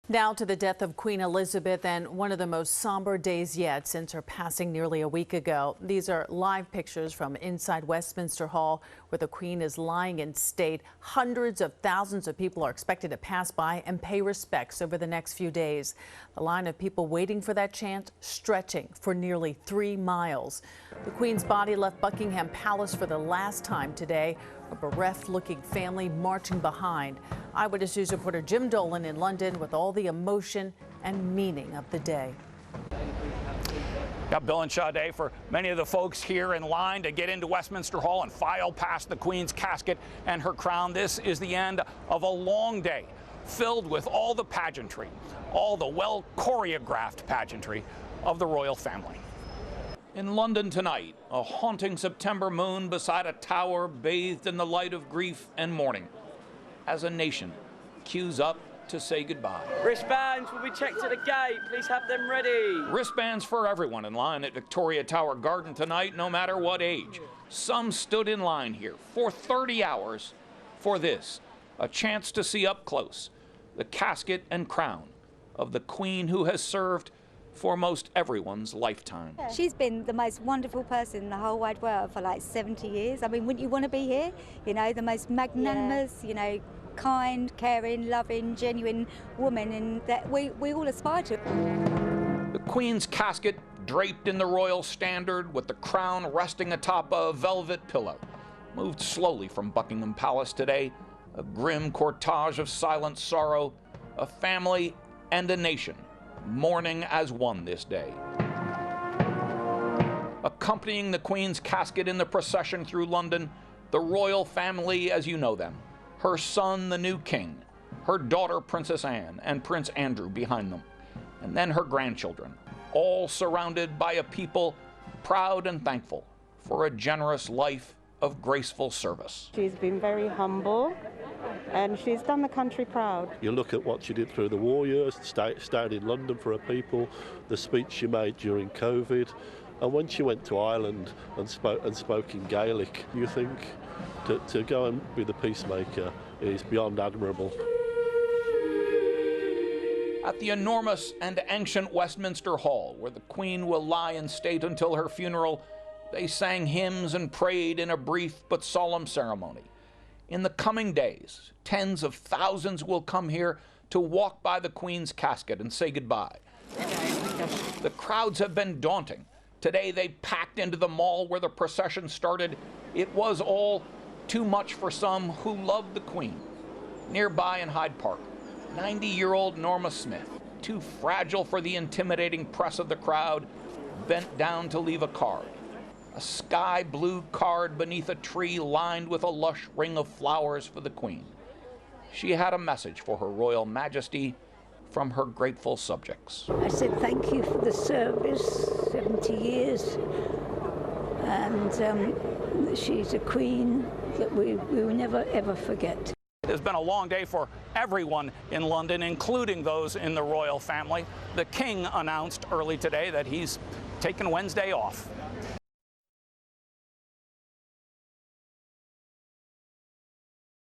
Now to the death of Queen Elizabeth, and one of the most somber days yet since her passing nearly a week ago. These are live pictures from inside Westminster Hall, where the Queen is lying in state. Hundreds of thousands of people are expected to pass by and pay respects over the next few days. The line of people waiting for that chance stretching for nearly 3 miles. The Queen's body left Buckingham Palace for the last time today, a bereft-looking family marching behind. Eyewitness News reporter Jim Dolan in London with all the emotion and meaning of the day. Yeah, Bill and Sade, for many of the folks here in line to get into Westminster Hall and file past the Queen's casket and her crown, this is the end of a long day filled with all the pageantry, all the well-choreographed pageantry of the royal family. In London tonight, a haunting September moon beside a tower bathed in the light of grief and mourning, as a nation queues up to say goodbye. Wristbands will be checked at the gate. Please have them ready. Wristbands for everyone in line at Victoria Tower Garden tonight, no matter what age. Some stood in line here for 30 hours for this, a chance to see up close the casket and crown of the Queen who has served for most everyone's lifetime. She's been the most wonderful person in the whole wide world for like 70 years. I mean, wouldn't you want to be here? You know, the most magnanimous, you know, kind, caring, loving, genuine woman, and that we all aspire to. The Queen's casket draped in the royal standard with the crown resting atop a velvet pillow moved slowly from Buckingham Palace today, a grim cortege of silent sorrow, a family and a nation mourning as one this day. Accompanying the Queen's casket in the procession through London, the royal family as you know them, her son, the new king, her daughter, Princess Anne, and Prince Andrew behind them, and then her grandchildren, all surrounded by a people proud and thankful for a generous life of graceful service. She's been very humble, and she's done the country proud. You look at what she did through the war years, stayed in London for her people, the speech she made during COVID, and when she went to Ireland and spoke in Gaelic, you think to go and be the peacemaker is beyond admirable. At the enormous and ancient Westminster Hall, where the Queen will lie in state until her funeral, they sang hymns and prayed in a brief but solemn ceremony. In the coming days, tens of thousands will come here to walk by the Queen's casket and say goodbye. The crowds have been daunting. Today they packed into the mall where the procession started. It was all too much for some who loved the Queen. Nearby in Hyde Park, 90-year-old Norma Smith, too fragile for the intimidating press of the crowd, bent down to leave a card. A sky blue card beneath a tree lined with a lush ring of flowers for the Queen. She had a message for Her Royal Majesty from her grateful subjects. I said thank you for the service, 70 years, and she's a queen that we will never ever forget. It's been a long day for everyone in London, including those in the royal family. The King announced early today that he's taken Wednesday off.